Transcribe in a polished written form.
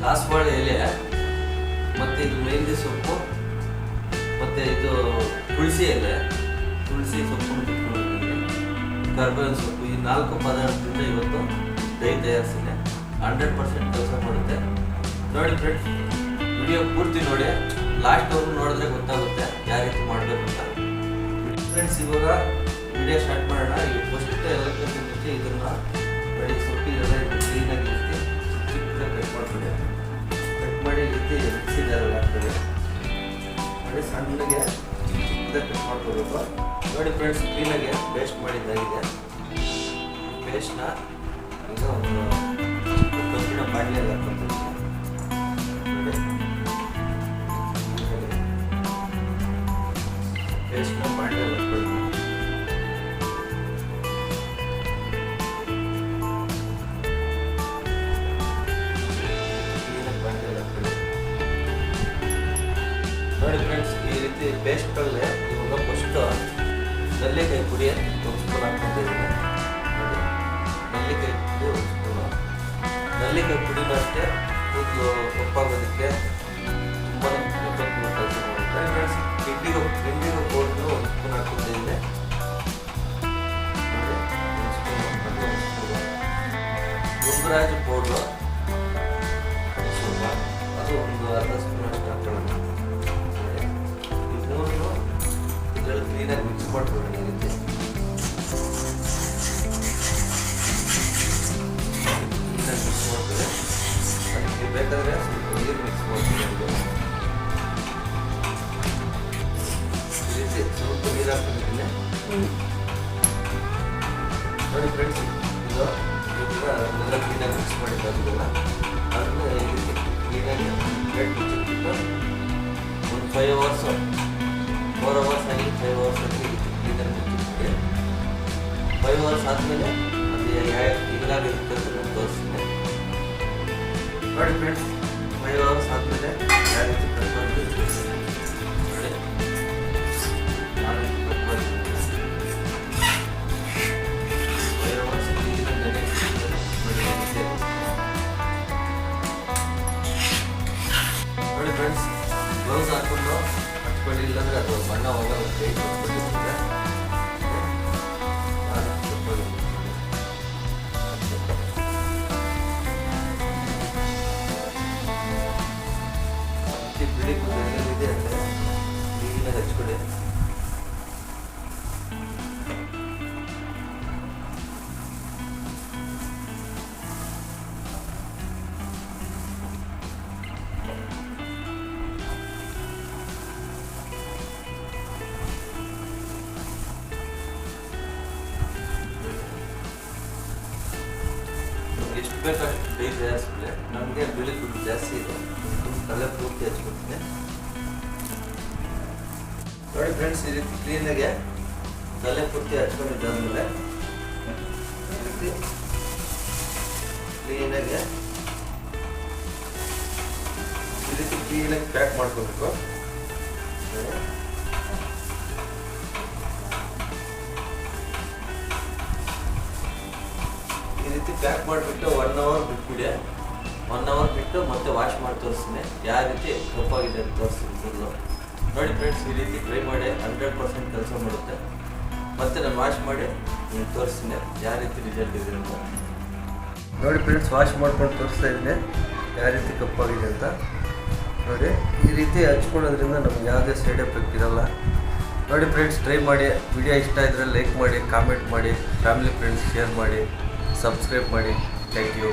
ದಾಸವಾಳ ಎಲೆ ಮತ್ತು ಇದು ಮೆಹಂದಿ ಸೊಪ್ಪು ಮತ್ತು ಇದು ತುಳಸಿ ಎಲೆ, ತುಳಸಿ ಸೊಪ್ಪು, ಕರ್ಬೇವಿನ ಸೊಪ್ಪು, ಈ 4 ಪದಾರ್ಥದಿಂದ ಇವತ್ತು ದಹಿ ತಯಾರಿಸಿದೆ. 100% ಕೆಲಸ ಮಾಡುತ್ತೆ. ನೋಡಿ ಫ್ರೆಂಡ್ಸ್, ವಿಡಿಯೋ ಪೂರ್ತಿ ನೋಡಿ, ಲಾಸ್ಟ್ವರೆಗೂ ನೋಡಿದ್ರೆ ಗೊತ್ತಾಗುತ್ತೆ ಯಾವ ರೀತಿ ಮಾಡಬೇಕು ಅಂತ. ಫ್ರೆಂಡ್ಸ್, ಇವಾಗ ವಿಡಿಯೋ ಸ್ಟಾರ್ಟ್ ಮಾಡೋಣ. ಈಗ ಫಸ್ಟ್ ಎಲ್ಲಕ್ಕಿಂತ ಮುಂಚೆ ಇದನ್ನು ನೋಡಿ, ಸೊಪ್ಪಿದೆಲ್ಲ ಕ್ಲೀನಾಗಿ ಇರ್ತಿ ಚಿಕ್ಕದಾಗಿ ಕಟ್ ಮಾಡ್ಕೊಳ್ಳಿ. ಕಟ್ ಮಾಡಿ ಈ ರೀತಿ ಮಿಕ್ಸಿದಾರಲ್ಲ ಹಾಕ್ಕೊಳ್ಳಿ. ನೋಡಿ, ಸಣ್ಣಗೆ ಚಿಕ್ಕದಾಗಿ ಕಟ್ ಮಾಡ್ಕೋಬೇಕು. ನೋಡಿ ಫ್ರೆಂಡ್ಸ್, ಕ್ಲೀನಾಗಿ ಪೇಸ್ಟ್ ಮಾಡಿದ್ದಾಗಿದೆ. ಪೇಸ್ಟ್ನ ಈಗ ಒಂದು ಕಬ್ಬಿಣ ಬಾಣಲೆಯಲ್ಲಿ ಹಾಕ್ಕೊಳ್ತೀನಿ. ನೋಡಿ, ಪೇಸ್ಟ್ನ ಬಾಣಲೆಯಲ್ಲಿ ಹಾಕ್ಕೊಳ್ಳಿ. ನೋಡಿ ಫ್ರೆಂಡ್ಸ್, ಈ ರೀತಿ ಪೇಸ್ಟಲ್ಲೇ ಇವಾಗ ಫಸ್ಟ್ ನೆಲ್ಲಿಕಾಯಿ ಪುಡಿ ಒಂದು ಸ್ಪೂನ್ ಹಾಕ್ಕೊಂಡಿದ್ದೀನಿ. ನೋಡಿ, ನೆಲ್ಲಿಕಾಯಿ ಪುಡಿ ಒಂದು ಸ್ಪೂನು. ನೆಲ್ಲಿಕಾಯಿ ಪುಡಿನೂ ಅಷ್ಟೇ ಕೂದಲು ಕಪ್ಪಾಗೋದಕ್ಕೆ ತುಂಬಾ ಎಫೆಕ್ಟಿವ್ ಕೆಲಸ ಮಾಡುತ್ತೆ. ಫ್ರೆಂಡ್ಸ್, ಇಂಡಿಗೋ ಪೌಡ್ರು ಒಂದು ಸ್ಪೂನ್ ಹಾಕ್ಕೊಂಡಿದ್ದೀನಿ. ನೋಡಿ, ಒಂದು ಸ್ಪೂನು, ಅದು ಒಂದು ಸ್ಪೂನು. ಗುಂಗರಾಜು ಪೌಡ್ರು ಸ್ವಲ್ಪ, ಅದು ಒಂದು ಅರ್ಧ ಸ್ಪೂನ್ ಅಷ್ಟು ಹಾಕೊಳ್ಳೋಣ. ಇದರಲ್ಲಿ ಕ್ಲೀನಾಗಿ ಮಿಕ್ಸ್ ಮಾಡ್ಕೊಳ್ಳೋಣ. ಈ ರೀತಿ ಕ್ಲೀನಾಗಿ ಮಿಕ್ಸ್ ಮಾಡ್ತಾರೆ. ಅದಕ್ಕೆ ಬೇಕಾದರೆ ಸ್ವಲ್ಪ ನೀರು ಮಿಕ್ಸ್ ಮಾಡ್ತೀನಿ. ಈ ರೀತಿ ಸ್ವಲ್ಪ ನೀರು ಹಾಕೊಂಡಿದ್ದೀನಿ. ನೋಡಿ ಫ್ರೆಂಡ್ಸ್, ಇದು ಎಲ್ಲ ಕ್ಲೀನಾಗಿ ಮಿಕ್ಸ್ ಮಾಡಿದ್ದಾಗಿಲ್ಲ. ಅದನ್ನು ಈ ರೀತಿ ಕ್ಲೀನಾಗಿ ಮುಚ್ಚಿಬಿಟ್ಟು ಒಂದು 5 hours 4 hours ಆಗಿ 5 hours ಆಗಿ ಕ್ಲೀನಾಗಿ ಮುಚ್ಚಿಬಿಟ್ಟು 5 hours ಆದಮೇಲೆ ಅದು ಹೇಗಾಗಿರುತ್ತೆ ಅಂತ ನಾನು ತೋರಿಸ್ತೀನಿ. ನೋಡಿ ಫ್ರೆಂಡ್ಸ್, 5 hours ಆದಮೇಲೆ ಯಾವ ರೀತಿ ಕಟ್ ಮಾಡ್ತೀನಿ ತೋರಿಸ್ತೀನಿ. ನೋಡಿ, ಯಾವ ರೀತಿ ಕಟ್ ಮಾಡ್ತೀನಿ. 5 hours ಕ್ಲೀನಾಗಿ ನೋಡಿ ಫ್ರೆಂಡ್ಸ್, ಗ್ಲೌಸ್ ಹಾಕ್ಕೊಂಡು ಹಚ್ಕೊಳ್ಳಿ, ಇಲ್ಲಾಂದರೆ ಅದು ಬಣ್ಣ ಹೋಗಲ್ಲ. ಕೈ ಕೊಟ್ಬಿಟ್ಟಿರುತ್ತೆ. ಬಿಳಿ ಕೂದಲಿದೆ ಅಂದರೆ ಕ್ಲೀನಾಗಿ ಹಚ್ಕೊಳ್ಳಿ. ಎಷ್ಟು ಬೇಕಷ್ಟು ದಹಿ ತಯಾರಿಸ್ಬಿಟ್ಟೆ. ನಮಗೆ ಬಿಳಿ ಕೂದಲು ಜಾಸ್ತಿ ಇದೆ, ತಲೆ ಪೂರ್ತಿ ಹಚ್ಕೊಡ್ತೀನಿ. ನೋಡಿ ಫ್ರೆಂಡ್ಸ್, ಈ ರೀತಿ ಕ್ಲೀನಾಗೆ ತಲೆ ಪೂರ್ತಿ ಹಚ್ಕೊಂಡಿದ್ದಾದ್ಮೇಲೆ ಈ ರೀತಿ ಕ್ಲೀನಾಗಿ ಪ್ಯಾಕ್ ಮಾಡ್ಕೋಬೇಕು. ಈ ರೀತಿ ಪ್ಯಾಕ್ ಮಾಡಿಬಿಟ್ಟು 1 hour ಬಿಟ್ಬಿಡಿ. 1 hour ಬಿಟ್ಟು ಮತ್ತೆ ವಾಶ್ ಮಾಡಿ ತೋರಿಸ್ತೀನಿ ಯಾವ ರೀತಿ ಕಪ್ಪಾಗಿದೆ ಅಂತ ತೋರಿಸ್ತೀನಿ ಫುಲ್ಲು. ನೋಡಿ ಫ್ರೆಂಡ್ಸ್, ಈ ರೀತಿ ಟ್ರೈ ಮಾಡಿ, 100% ಕೆಲಸ ಮಾಡುತ್ತೆ. ಮತ್ತೆ ನಾನು ವಾಶ್ ಮಾಡಿ ನಿಮ್ಗೆ ತೋರಿಸ್ತೀನಿ ಯಾವ ರೀತಿ ರಿಸಲ್ಟ್ ಇದೆ ಅಂತ. ನೋಡಿ ಫ್ರೆಂಡ್ಸ್, ವಾಶ್ ಮಾಡ್ಕೊಂಡು ತೋರಿಸ್ತಾ ಇದ್ದೀನಿ ಯಾವ ರೀತಿ ಕಪ್ಪಾಗಿದೆ ಅಂತ. ನೋಡಿ, ಈ ರೀತಿ ಹಚ್ಕೊಳ್ಳೋದ್ರಿಂದ ನಮ್ಗೆ ಯಾವುದೇ ಸೈಡ್ ಎಫೆಕ್ಟ್ ಇರೋಲ್ಲ. ನೋಡಿ ಫ್ರೆಂಡ್ಸ್, ಟ್ರೈ ಮಾಡಿ. ವಿಡಿಯೋ ಇಷ್ಟ ಇದ್ದರೆ ಲೈಕ್ ಮಾಡಿ, ಕಾಮೆಂಟ್ ಮಾಡಿ, ಫ್ಯಾಮಿಲಿ ಫ್ರೆಂಡ್ಸ್ ಶೇರ್ ಮಾಡಿ, ಸಬ್ಸ್ಕ್ರೈಬ್ ಮಾಡಿ. Thank you.